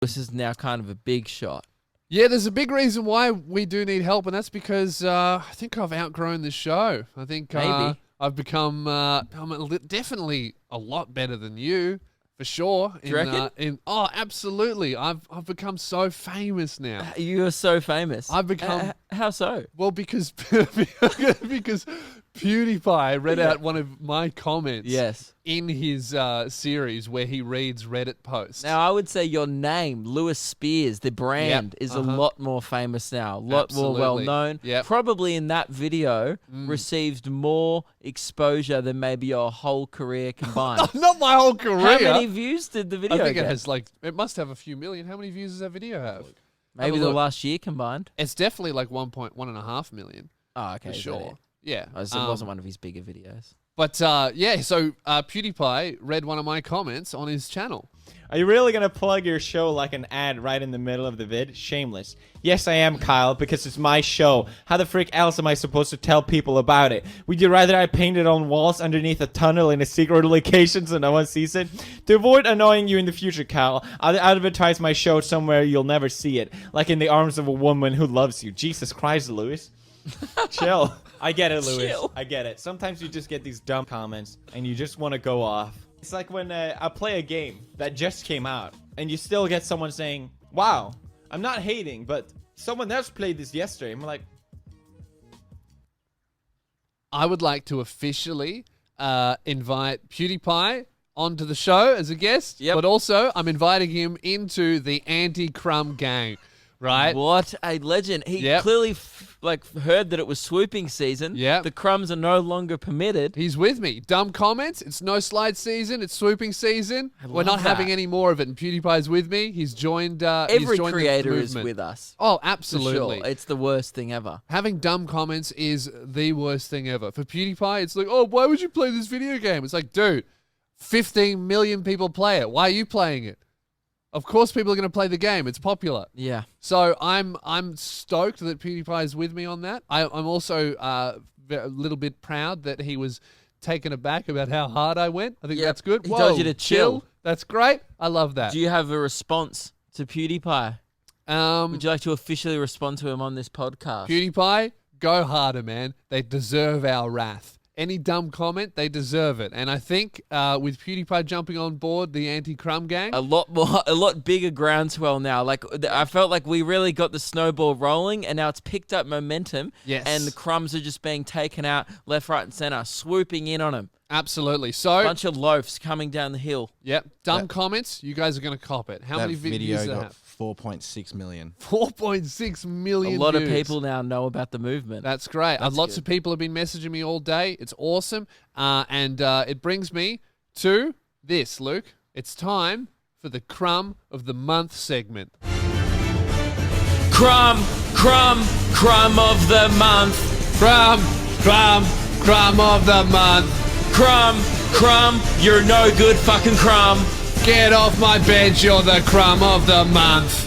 This is now kind of a big shot. Yeah, there's a big reason why we do need help, and that's because I think I've outgrown this show. I think Maybe. I've become definitely a lot better than you, for sure. Do you reckon? Absolutely. I've become so famous now. You are so famous. I've become how so? well because because PewDiePie read out one of my comments. Yes. In his series where he reads Reddit posts. Now, I would say your name, Lewis Spears, the brand, is a lot more famous now, a lot more well-known. Yep. Probably in that video received more exposure than maybe your whole career combined. Not my whole career. How many views did the video I think get? it has it must have a few million. How many views does that video have? Maybe the last year combined. It's definitely like 1.1.5 million. Oh, okay. For sure. Yeah. It wasn't one of his bigger videos. But so PewDiePie read one of my comments on his channel. Are you really going to plug your show like an ad right in the middle of the vid? Shameless. Yes, I am, Kyle, because it's my show. How the frick else am I supposed to tell people about it? Would you rather I paint it on walls underneath a tunnel in a secret location so no one sees it? To avoid annoying you in the future, Kyle, I'll advertise my show somewhere you'll never see it, like in the arms of a woman who loves you. Jesus Christ, Lewis. Chill. I get it, Lewis. Chill. I get it. Sometimes you just get these dumb comments and you just want to go off. It's like when I play a game that just came out and you still get someone saying, wow, I'm not hating, but someone else played this yesterday. I'm like, I would like to officially invite PewDiePie onto the show as a guest, but also I'm inviting him into the anti-crumb gang. Right? What a legend. He clearly heard that it was swooping season. Yep. The crumbs are no longer permitted. He's with me. Dumb comments. It's no slide season. It's swooping season. We're not having any more of it. And PewDiePie's with me. He's joined Every joined creator the is with us. Oh, absolutely. For sure. It's the worst thing ever. Having dumb comments is the worst thing ever. For PewDiePie, it's like, oh, why would you play this video game? It's like, dude, 15 million people play it. Why are you playing it? Of course people are going to play the game. It's popular. Yeah. So I'm stoked that PewDiePie is with me on that. I'm also a little bit proud that he was taken aback about how hard I went. I think that's good. He told you to chill. That's great. I love that. Do you have a response to PewDiePie? Would you like to officially respond to him on this podcast? PewDiePie, go harder, man. They deserve our wrath. Any dumb comment, they deserve it. And I think with PewDiePie jumping on board the anti-crumb gang, a lot bigger groundswell now. Like I felt like we really got the snowball rolling, and now it's picked up momentum. Yes. And the crumbs are just being taken out left, right, and center, swooping in on him. Absolutely. So bunch of loafs coming down the hill. Yep. Dumb comments, you guys are going to cop it. How many videos got have? 4.6 million. 4.6 million A lot views. of people now know about the movement. That's great. Lots of people have been messaging me all day. It's awesome. And it brings me to this, Luke. It's time for the Crumb of the Month segment. Crumb of the month. Crumb of the month. Crumb, you're no good fucking crumb. Get off my bench, you're the crumb of the month.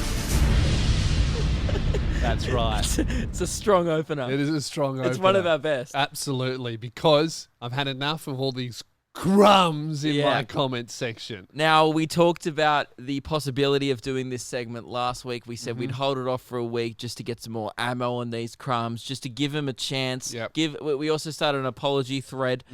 That's right. It's a strong opener. It is a strong opener. It's one of our best. Absolutely, because I've had enough of all these crumbs in my comment section. Now, we talked about the possibility of doing this segment last week. We said we'd hold it off for a week just to get some more ammo on these crumbs, just to give them a chance. Yep. We also started an apology thread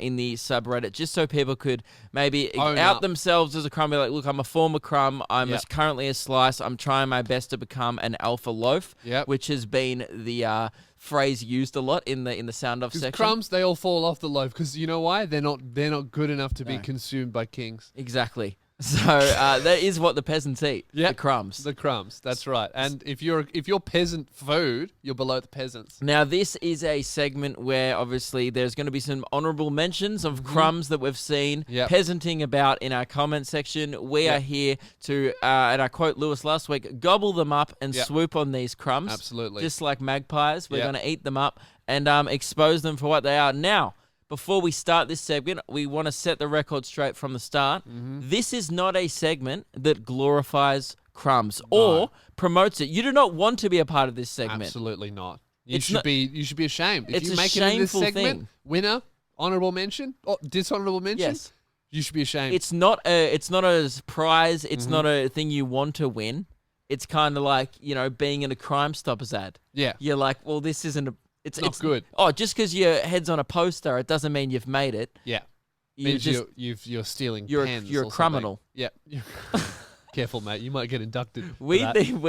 in the subreddit, just so people could maybe out themselves as a crumb. Be like, look, I'm a former crumb. I'm currently a slice. I'm trying my best to become an alpha loaf, which has been the phrase used a lot in the sound off section. Crumbs, they all fall off the loaf because you know why? They're not good enough to be consumed by kings. Exactly. So that is what the peasants eat. The crumbs. The crumbs. That's right. And if you're peasant food, you're below the peasants. Now this is a segment where obviously there's going to be some honourable mentions of crumbs that we've seen peasanting about in our comment section. We are here to, and I quote Lewis last week, gobble them up and swoop on these crumbs. Absolutely. Just like magpies, we're going to eat them up and expose them for what they are. Now, before we start this segment, we want to set the record straight from the start. This is not a segment that glorifies crumbs or promotes it. You do not want to be a part of this segment. Absolutely not. You should be ashamed. If It's you a make it in this shameful segment, thing. winner, honorable mention, or dishonorable mention, Yes. You should be ashamed. It's not a prize. It's not a thing you want to win. It's kind of like, being in a Crime Stoppers ad. Yeah. You're like, well, this isn't a... It's not good. Oh, just because your head's on a poster, it doesn't mean you've made it. Yeah. Means you're stealing pens. You're a criminal. Yeah. Careful, mate. You might get inducted. We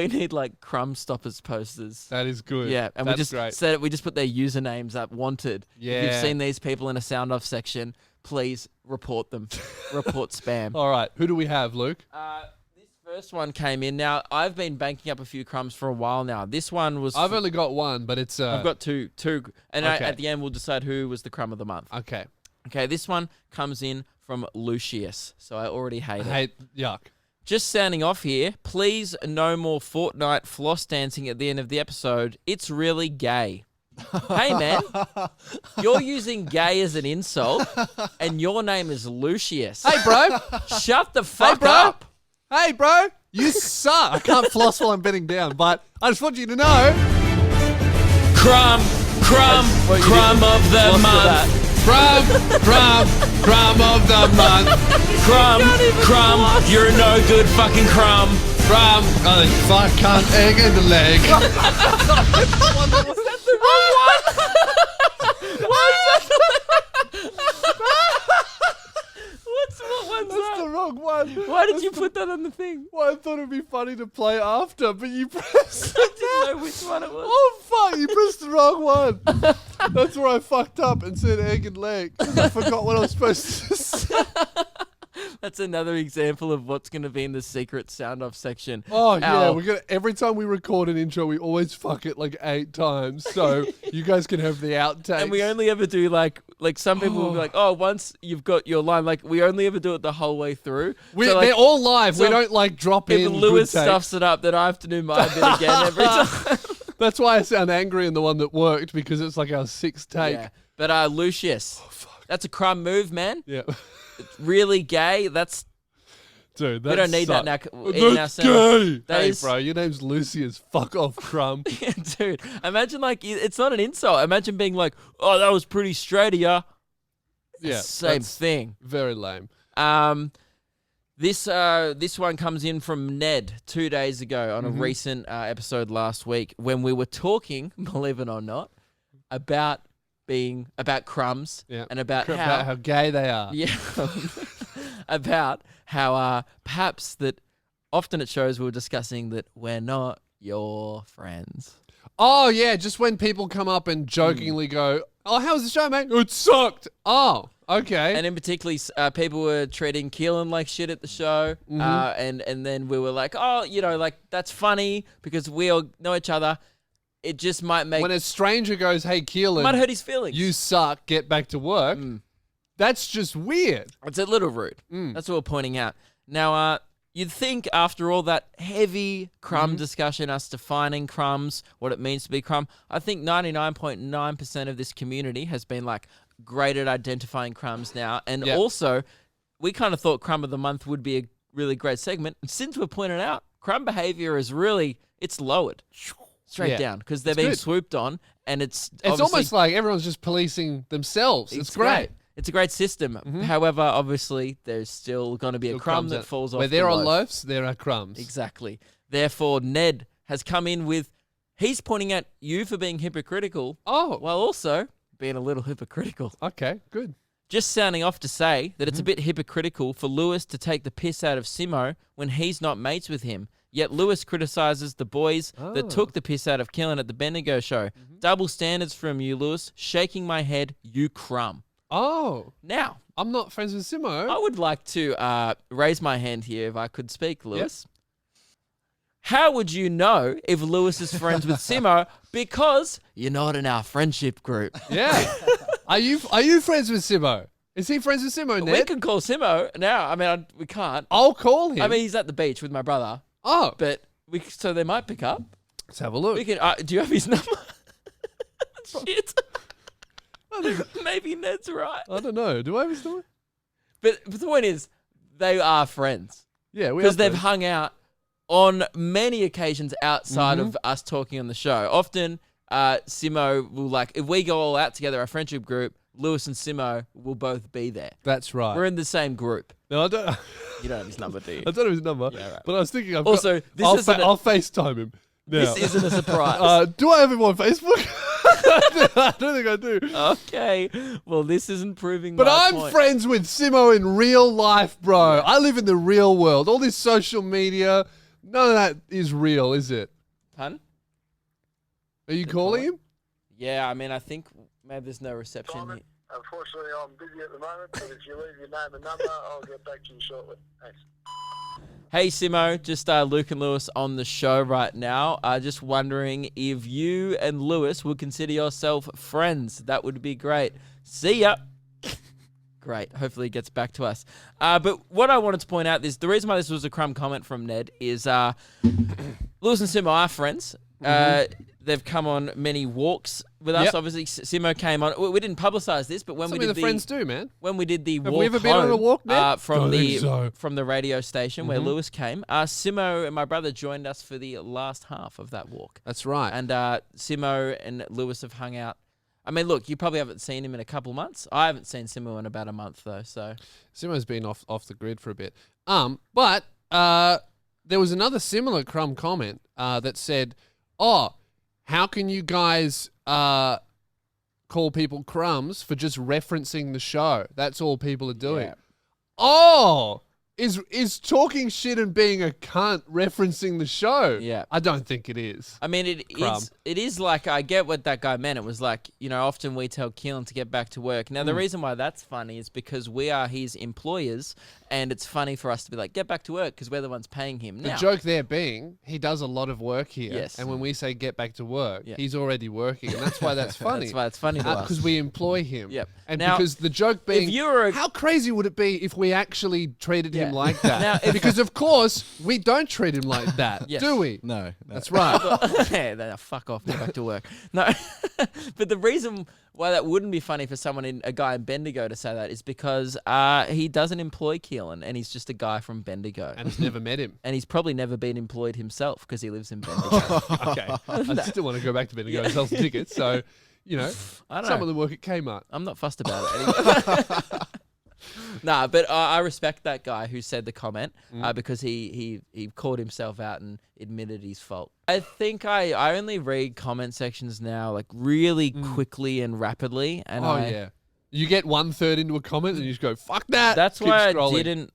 need like Crumb Stoppers posters. That is good. Yeah, and That's we just great. said we just put their usernames up. Wanted. Yeah. If you've seen these people in a sound off section, please report them. Report spam. All right. Who do we have, Luke? This first one came in. Now I've been banking up a few crumbs for a while now. This one was. I've only got one, but it's. I've got two, and Okay. at the end we'll decide who was the crumb of the month. Okay. Okay, this one comes in from Lucius, so I already hate it. Yuck. Just sounding off here, please no more Fortnite floss dancing at the end of the episode. It's really gay. Hey, man, you're using gay as an insult, and your name is Lucius. Hey, bro. Shut the fuck bro. up. Hey, bro. You suck. I can't floss while I'm bending down, but I just want you to know. Crumb of the month. Crumb of the month. Crumb, you're no good fucking crumb. Crumb, fuck, cunt, egg in the leg. Was that the wrong one? What one's That's that? the wrong one. Why did you put that on the thing? Well, I thought it'd be funny to play after, but you pressed I didn't know which one it was. Oh, fuck, you pressed the wrong one. That's where I fucked up and said egg and leg. I forgot what I was supposed to say. That's another example of what's going to be in the secret sound off section. Oh, yeah. We're gonna every time we record an intro, we always fuck it like 8 times. So you guys can have the outtakes. And we only ever do like some people will be like, oh, once you've got your line, like we only ever do it the whole way through. They're all live. We don't like drop in. If Lewis good takes. stuffs it up, then I have to do my bit again every time. That's why I sound angry in the one that worked, because it's like our 6th take. Yeah. But Lucius, that's a crumb move, man. Yeah. It's really gay. That's Dude, that we don't need that now. That's gay. That hey, is- bro, your name's Lucius. Fuck off, crumb. Yeah, dude. Imagine it's not an insult. Imagine being like, oh, that was pretty straight of ya. Yeah, Same that's thing. Very lame. This one comes in from Ned 2 days ago on a recent episode last week when we were talking, believe it or not, about crumbs and about how gay they are. Yeah. About how perhaps that often at shows we were discussing that we're not your friends. Oh, yeah, just when people come up and jokingly go, oh, how was the show, mate? It sucked. Oh, okay. And in particular, people were treating Keelan like shit at the show. And then we were like, oh, like that's funny because we all know each other. It just might make... When a stranger goes, hey, Keelan, might hurt his feelings. you suck, get back to work. That's just weird. It's a little rude. That's what we're pointing out. Now, you'd think after all that heavy crumb discussion, us defining crumbs, what it means to be crumb, I think 99.9% of this community has been like great at identifying crumbs now. And also, we kind of thought crumb of the month would be a really great segment. And since we're pointing out, crumb behavior is really, it's lowered straight down because they're being swooped on. And it's almost like everyone's just policing themselves. It's great. It's a great system. However, obviously, there's still going to be a crumb that falls off. Where there the are loaf. loaves, there are crumbs. Exactly. Therefore, Ned has come in with, he's pointing at you for being hypocritical. Oh. While also being a little hypocritical. Okay, good. Just sounding off to say that it's a bit hypocritical for Lewis to take the piss out of Simo when he's not mates with him. Yet Lewis criticizes the boys that took the piss out of Killen at the Bendigo show. Double standards from you, Lewis. Shaking my head, you crumb. Oh. Now, I'm not friends with Simo. I would like to raise my hand here if I could speak, Lewis. Yep. How would you know if Lewis is friends with Simo? Because you're not in our friendship group. Yeah. Are you friends with Simo? Is he friends with Simo, Ned? We can call Simo now. I mean, we can't. I'll call him. I mean, he's at the beach with my brother. Oh. But so they might pick up. Let's have a look. We can. Do you have his number? Shit. Maybe Ned's right. I don't know. Do I have his number? But the point is, they are friends. Yeah, we are because they've friends. hung out on many occasions outside of us talking on the show. Often, Simo will if we go all out together, our friendship group, Lewis and Simo will both be there. That's right. We're in the same group. No, I don't. You don't have his number, do you? I don't know his number. Yeah, right. But I was thinking, Also, this I'll isn't I'll FaceTime him. Now. This isn't a surprise. Do I have him on Facebook? I don't think I do. Okay. Well, this isn't proving But my I'm point. friends with Simo in real life, bro. I live in the real world. All this social media, none of that is real, is it? Pun? Are you calling him? Yeah, I mean, I think maybe there's no reception Simon, here. unfortunately, I'm busy at the moment, but if you leave your name and number, I'll get back to you shortly. Thanks. Hey, Simo, just Luke and Lewis on the show right now. Just wondering if you and Lewis would consider yourself friends. That would be great. See ya. Great. Hopefully he gets back to us. But what I wanted to point out is the reason why this was a crumb comment from Ned is Lewis and Simo are friends. They've come on many walks with us. Yep. Obviously, Simo came on. We didn't publicize this, but when Some we of did the friends do, man. when we did the Have walk we ever been on a home, walk, Ned? from Don't think so. from the radio station where Lewis came, Simo and my brother joined us for the last half of that walk. That's right. And Simo and Lewis have hung out. I mean, look, you probably haven't seen him in a couple months. I haven't seen Simo in about a month though. So Simo's been off the grid for a bit. But there was another similar crumb comment that said, "Oh, how can you guys call people crumbs for just referencing the show? That's all people are doing." Yeah. Oh, is talking shit and being a cunt referencing the show? Yeah. I don't think it is. I mean, Crumb. it is like, I get what that guy meant. It was like, often we tell Keelan to get back to work. Now, the reason why that's funny is because we are his employers, and it's funny for us to be like, get back to work, because we're the ones paying him. The Now, joke there being, he does a lot of work here. Yes. And when we say get back to work, Yeah. he's already working. And that's why that's funny. that's why it's funny to us. Because we employ him. Yep. And Now, because the joke being, if you were how crazy would it be if we actually treated him Yeah. like that? Now, if- because of course, we don't treat him like that, Yes. do we? No. That's right. Yeah, fuck off, go back to work. No, but the reason why that wouldn't be funny for a guy in Bendigo to say that is because he doesn't employ Keelan, and he's just a guy from Bendigo. And he's never met him. And he's probably never been employed himself because he lives in Bendigo. Okay. I still want to go back to Bendigo and sell some tickets. So, I don't some know. of them work at Kmart. I'm not fussed about it anyway. Nah, but I respect that guy who said the comment because he called himself out and admitted his fault. I think I only read comment sections now like really quickly and rapidly. And Yeah. You get 1/3 into a comment and you just go, fuck that. That's Keep why scrolling. I didn't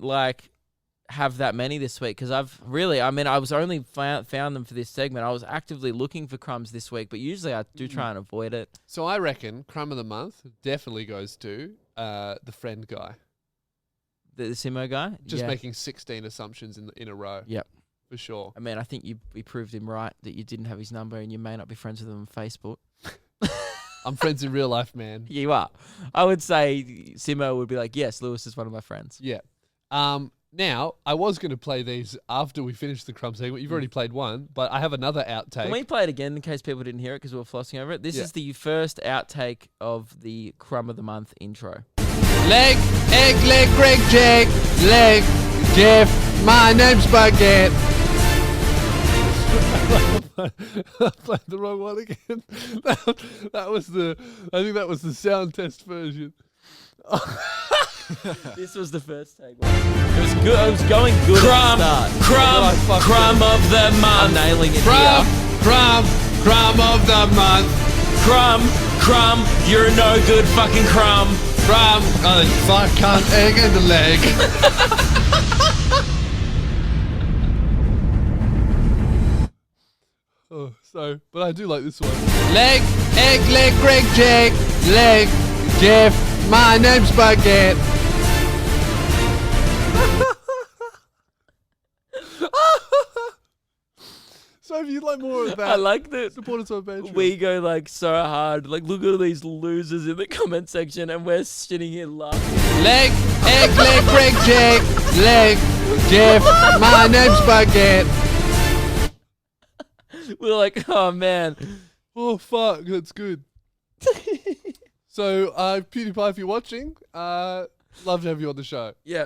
have that many this week, because I was only found them for this segment. I was actively looking for crumbs this week, but usually I do try and avoid it. So I reckon crumb of the month definitely goes to the friend guy. The Simo guy? Just Yeah. making 16 assumptions in a row. Yep. For sure. I mean, I think we proved him right that you didn't have his number and you may not be friends with him on Facebook. I'm friends in real life, man. You are. I would say Simo would be like, yes, Lewis is one of my friends. Yeah. Now, I was going to play these after we finish the crumb segment. You've already played one, but I have another outtake. Can we play it again in case people didn't hear it because we were flossing over it? This Yeah. is the first outtake of the Crumb of the Month intro. Leg, egg, leg, Greg, Jake, leg, Jeff, my name's Baguette. I played the wrong one again. I think that was the sound test version. This was the first take. It was good. It was going good at the start. Crumb of the I'm month. nailing it Crumb, here. crumb of the month. Crumb, you're a no good fucking crumb. Crumb, fuck, cunt, egg, and the leg. But I do like this one. Leg, egg, leg, Greg, Jake, leg, Jeff, my name's Baguette. So if you'd like more of that, I like that. support us on Patreon. We go like so hard. Like, look at all these losers in the comment section, and we're sitting here laughing. Leg, egg, leg, Greg, Jake, leg, Jeff, my name's Baguette. We're like, oh man. Oh fuck, that's good. So, PewDiePie, if you're watching, love to have you on the show. Yeah.